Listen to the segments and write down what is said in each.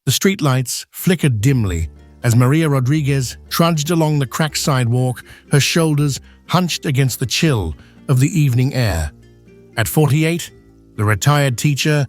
The streetlights flickered dimly as Maria Rodriguez trudged along the cracked sidewalk, her shoulders hunched against the chill of the evening air. At 48, the retired teacher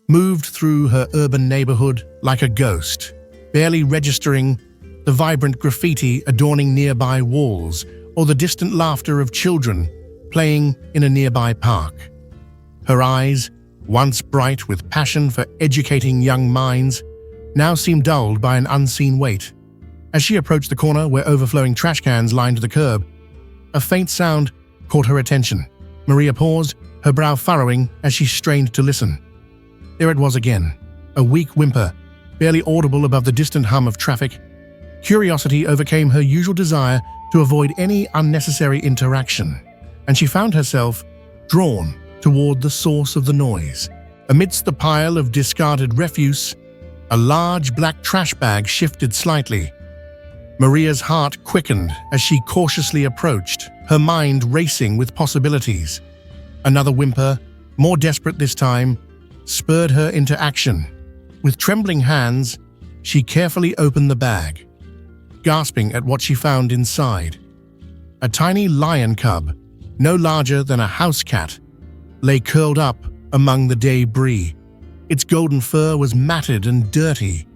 moved through her urban neighborhood like a ghost, barely registering the vibrant graffiti adorning nearby walls or the distant laughter of children playing in a nearby park. Her eyes, once bright with passion for educating young minds, now seemed dulled by an unseen weight. As she approached the corner where overflowing trash cans lined the curb, a faint sound caught her attention. Maria paused, her brow furrowing as she strained to listen. There it was again, a weak whimper, barely audible above the distant hum of traffic. Curiosity overcame her usual desire to avoid any unnecessary interaction, and she found herself drawn toward the source of the noise. Amidst the pile of discarded refuse, a large black trash bag shifted slightly. Maria's heart quickened as she cautiously approached, her mind racing with possibilities. Another whimper, more desperate this time, spurred her into action. With trembling hands, she carefully opened the bag, gasping at what she found inside. A tiny lion cub, no larger than a house cat, lay curled up among the debris. Its golden fur was matted and dirty,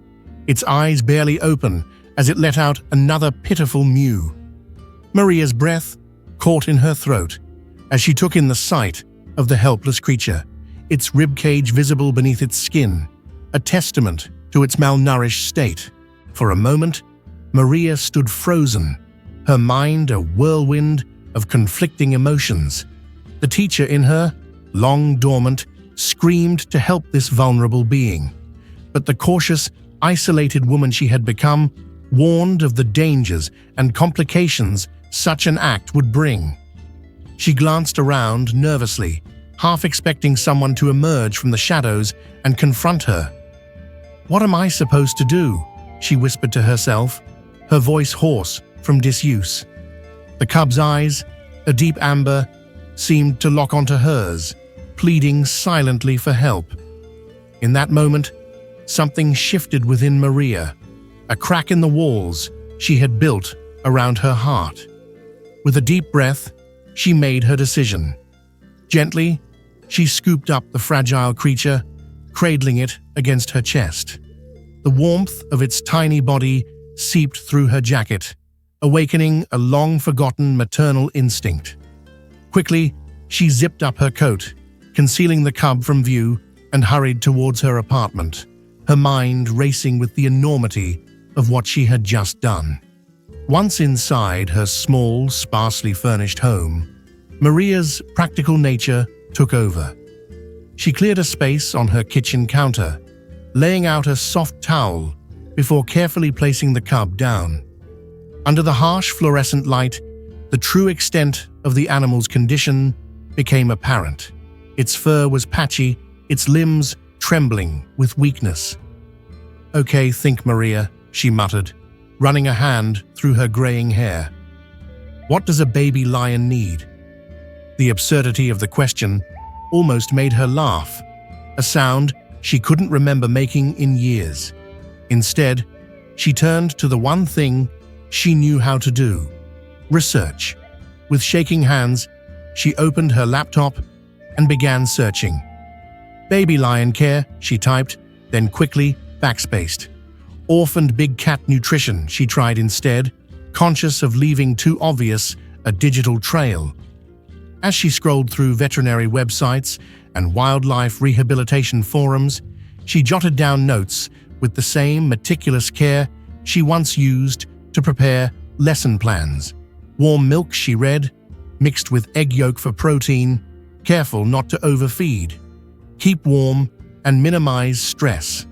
its eyes barely open as it let out another pitiful mew. Maria's breath caught in her throat as she took in the sight of the helpless creature, its ribcage visible beneath its skin, a testament to its malnourished state. For a moment, Maria stood frozen, her mind a whirlwind of conflicting emotions. The teacher in her, long dormant, screamed to help this vulnerable being. But the cautious, isolated woman she had become warned of the dangers and complications such an act would bring. She glanced around nervously, half expecting someone to emerge from the shadows and confront her. "What am I supposed to do?" she whispered to herself, her voice hoarse from disuse. The cub's eyes, a deep amber, seemed to lock onto hers, pleading silently for help. In that moment, something shifted within Maria, a crack in the walls she had built around her heart. With a deep breath, she made her decision. Gently, she scooped up the fragile creature, cradling it against her chest. The warmth of its tiny body seeped through her jacket, awakening a long-forgotten maternal instinct. Quickly, she zipped up her coat, concealing the cub from view, and hurried towards her apartment, her mind racing with the enormity of what she had just done. Once inside her small, sparsely furnished home, Maria's practical nature took over. She cleared a space on her kitchen counter, laying out a soft towel before carefully placing the cub down. Under the harsh fluorescent light, the true extent of the animal's condition became apparent. Its fur was patchy, its limbs trembling with weakness. "Okay, think, Maria," she muttered, running a hand through her graying hair. "What does a baby lion need?" The absurdity of the question almost made her laugh, a sound she couldn't remember making in years. Instead, she turned to the one thing she knew how to do: research. With shaking hands, she opened her laptop and began searching. "Baby lion care," she typed, then quickly backspaced. "Orphaned big cat nutrition," she tried instead, conscious of leaving too obvious a digital trail. As she scrolled through veterinary websites and wildlife rehabilitation forums, she jotted down notes with the same meticulous care she once used to prepare lesson plans. Warm milk, she read, mixed with egg yolk for protein, careful not to overfeed. Keep warm and minimize stress.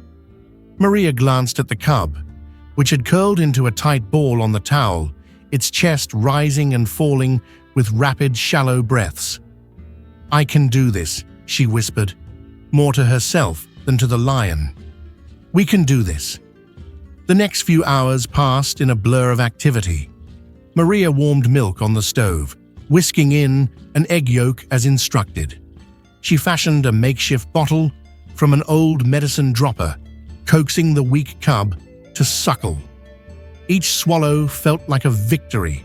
Maria glanced at the cub, which had curled into a tight ball on the towel, its chest rising and falling with rapid, shallow breaths. "I can do this," she whispered, more to herself than to the lion. "We can do this." The next few hours passed in a blur of activity. Maria warmed milk on the stove, whisking in an egg yolk as instructed. She fashioned a makeshift bottle from an old medicine dropper, coaxing the weak cub to suckle. Each swallow felt like a victory,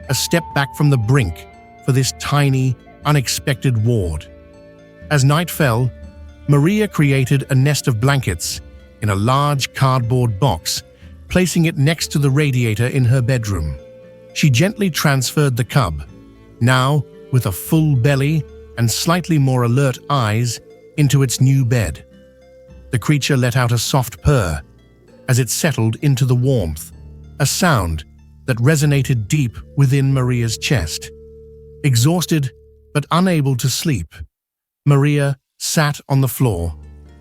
a step back from the brink for this tiny, unexpected ward. As night fell, Maria created a nest of blankets in a large cardboard box, placing it next to the radiator in her bedroom. She gently transferred the cub, now with a full belly and slightly more alert eyes, into its new bed. The creature let out a soft purr as it settled into the warmth, a sound that resonated deep within Maria's chest. Exhausted but unable to sleep, Maria sat on the floor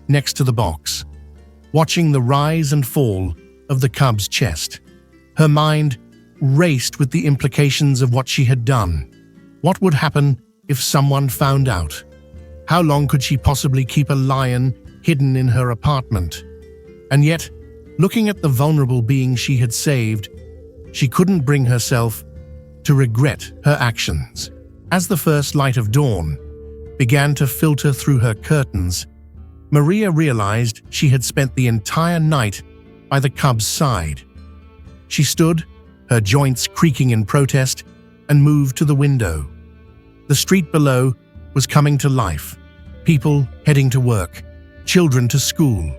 next to the box, watching the rise and fall of the cub's chest. Her mind raced with the implications of what she had done. What would happen if someone found out? How long could she possibly keep a lion hidden in her apartment? And yet, looking at the vulnerable being she had saved, she couldn't bring herself to regret her actions. As the first light of dawn began to filter through her curtains, Maria realized she had spent the entire night by the cub's side. She stood, her joints creaking in protest, and moved to the window. The street below was coming to life, people heading to work, children to school.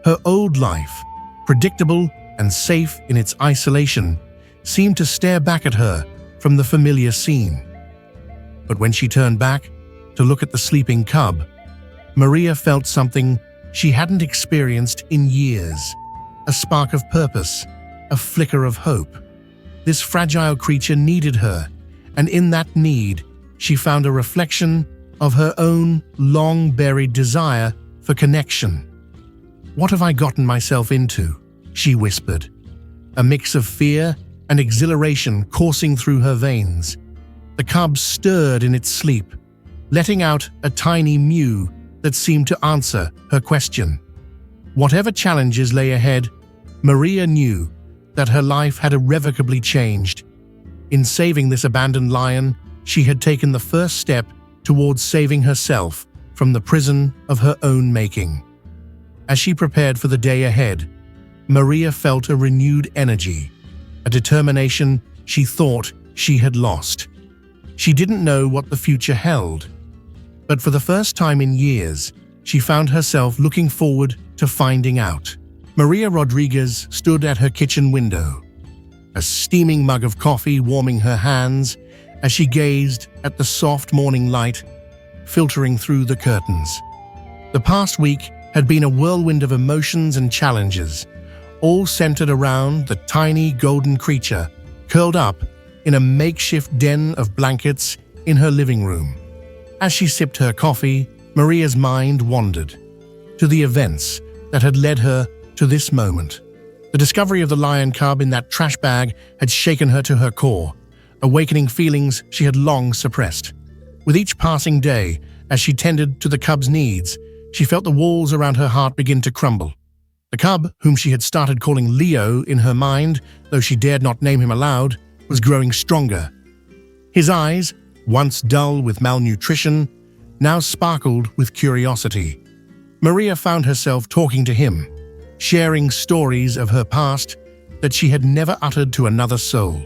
Her old life, predictable and safe in its isolation, seemed to stare back at her from the familiar scene. But when she turned back to look at the sleeping cub, Maria felt something she hadn't experienced in years, a spark of purpose, a flicker of hope. This fragile creature needed her, and in that need, she found a reflection of her own long-buried desire for connection. "What have I gotten myself into?" she whispered, a mix of fear and exhilaration coursing through her veins. The cub stirred in its sleep, letting out a tiny mew that seemed to answer her question. Whatever challenges lay ahead, Maria knew that her life had irrevocably changed. In saving this abandoned lion, she had taken the first step towards saving herself from the prison of her own making. As she prepared for the day ahead, Maria felt a renewed energy, a determination she thought she had lost. She didn't know what the future held, but for the first time in years, she found herself looking forward to finding out. Maria Rodriguez stood at her kitchen window, a steaming mug of coffee warming her hands as she gazed at the soft morning light filtering through the curtains. The past week had been a whirlwind of emotions and challenges, all centered around the tiny golden creature curled up in a makeshift den of blankets in her living room. As she sipped her coffee, Maria's mind wandered to the events that had led her to this moment. The discovery of the lion cub in that trash bag had shaken her to her core, awakening feelings she had long suppressed. With each passing day, as she tended to the cub's needs, she felt the walls around her heart begin to crumble. The cub, whom she had started calling Leo in her mind, though she dared not name him aloud, was growing stronger. His eyes, once dull with malnutrition, now sparkled with curiosity. Maria found herself talking to him, sharing stories of her past that she had never uttered to another soul.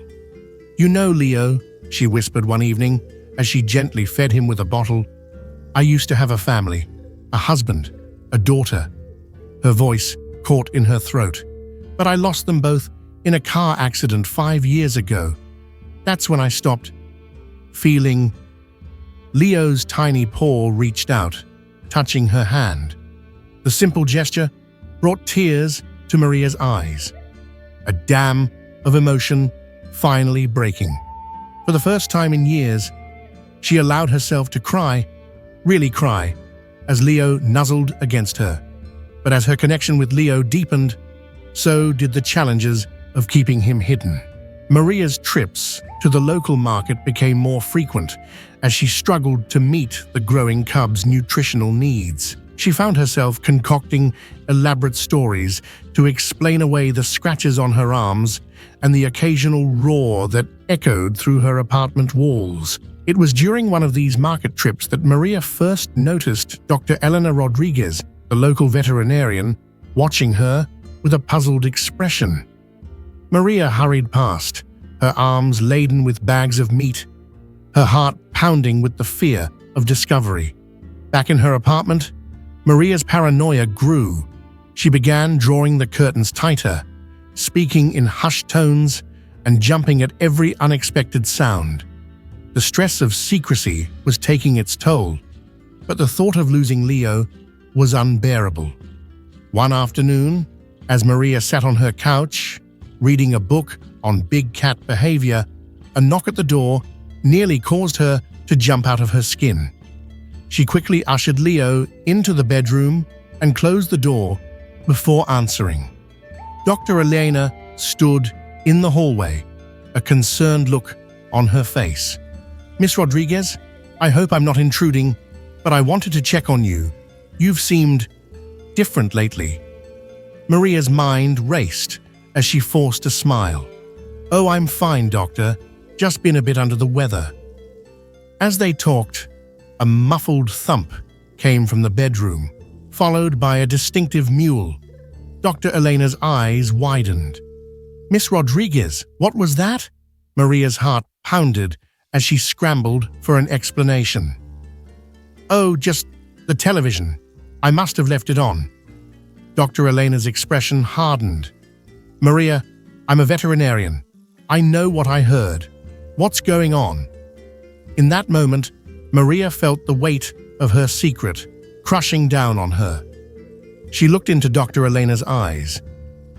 "You know, Leo," she whispered one evening as she gently fed him with a bottle, "I used to have a family, a husband, a daughter." Her voice caught in her throat. "But I lost them both in a car accident 5 years ago. That's when I stopped feeling." Leo's tiny paw reached out, touching her hand. The simple gesture brought tears to Maria's eyes, a dam of emotion finally breaking. For the first time in years, she allowed herself to cry, really cry, as Leo nuzzled against her. But as her connection with Leo deepened, so did the challenges of keeping him hidden. Maria's trips to the local market became more frequent as she struggled to meet the growing cub's nutritional needs. She found herself concocting elaborate stories to explain away the scratches on her arms and the occasional roar that echoed through her apartment walls. It was during one of these market trips that Maria first noticed Dr. Elena Rodriguez, the local veterinarian, watching her with a puzzled expression. Maria hurried past, her arms laden with bags of meat, her heart pounding with the fear of discovery. Back in her apartment, Maria's paranoia grew. She began drawing the curtains tighter, speaking in hushed tones and jumping at every unexpected sound. The stress of secrecy was taking its toll, but the thought of losing Leo was unbearable. One afternoon, as Maria sat on her couch, reading a book on big cat behavior, a knock at the door nearly caused her to jump out of her skin. She quickly ushered Leo into the bedroom and closed the door before answering. Dr. Elena stood in the hallway, a concerned look on her face. "Miss Rodriguez, I hope I'm not intruding, but I wanted to check on you. You've seemed different lately." Maria's mind raced as she forced a smile. "Oh, I'm fine, doctor. Just been a bit under the weather." As they talked, a muffled thump came from the bedroom, followed by a distinctive mewl. Dr. Elena's eyes widened. "Miss Rodriguez, what was that?" Maria's heart pounded as she scrambled for an explanation. "Oh, just the television. I must have left it on." Dr. Elena's expression hardened. "Maria, I'm a veterinarian. I know what I heard. What's going on?" In that moment, Maria felt the weight of her secret crushing down on her. She looked into Dr. Elena's eyes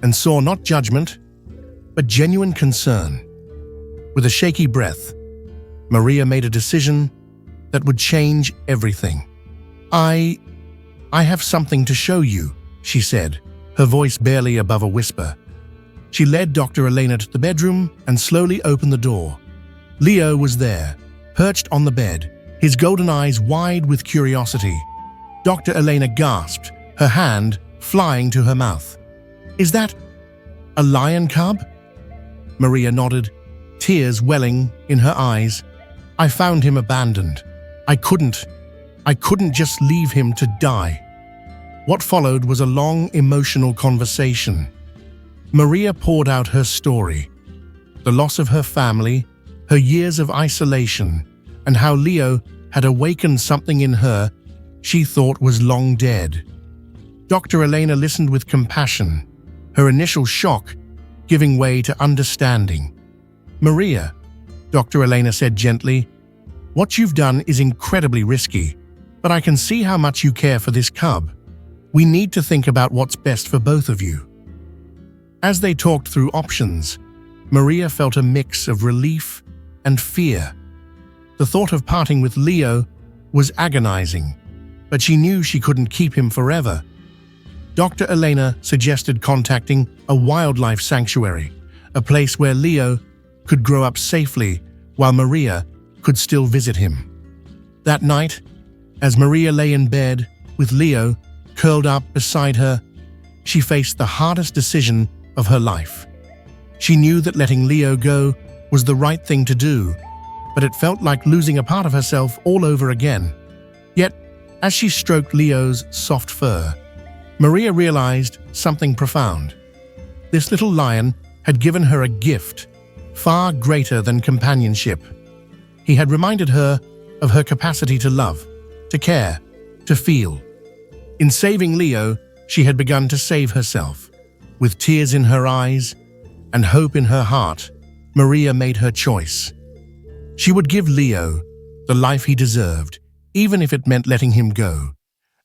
and saw not judgment, but genuine concern. With a shaky breath, Maria made a decision that would change everything. I have something to show you," she said, her voice barely above a whisper. She led Dr. Elena to the bedroom and slowly opened the door. Leo was there, perched on the bed, his golden eyes wide with curiosity. Dr. Elena gasped, her hand flying to her mouth. "Is that a lion cub?" Maria nodded, tears welling in her eyes. "I found him abandoned. I couldn't just leave him to die." What followed was a long, emotional conversation. Maria poured out her story, the loss of her family, her years of isolation, and how Leo had awakened something in her she thought was long dead. Dr. Elena listened with compassion, her initial shock giving way to understanding. "Maria," Dr. Elena said gently, "what you've done is incredibly risky, but I can see how much you care for this cub. We need to think about what's best for both of you." As they talked through options, Maria felt a mix of relief and fear. The thought of parting with Leo was agonizing, but she knew she couldn't keep him forever. Dr. Elena suggested contacting a wildlife sanctuary, a place where Leo could grow up safely while Maria could still visit him. That night, as Maria lay in bed with Leo curled up beside her, she faced the hardest decision of her life. She knew that letting Leo go was the right thing to do, but it felt like losing a part of herself all over again. Yet, as she stroked Leo's soft fur, Maria realized something profound. This little lion had given her a gift, far greater than companionship. He had reminded her of her capacity to love, to care, to feel. In saving Leo, she had begun to save herself. With tears in her eyes and hope in her heart, Maria made her choice. She would give Leo the life he deserved, even if it meant letting him go.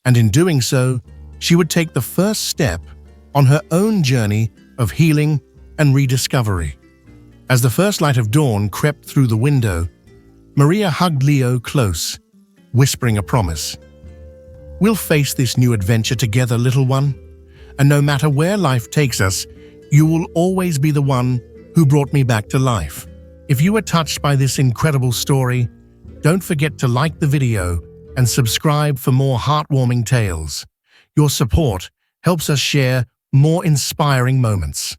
And in doing so, she would take the first step on her own journey of healing and rediscovery. As the first light of dawn crept through the window, Maria hugged Leo close, whispering a promise. "We'll face this new adventure together, little one, and no matter where life takes us, you will always be the one who brought me back to life." If you were touched by this incredible story, don't forget to like the video and subscribe for more heartwarming tales. Your support helps us share more inspiring moments.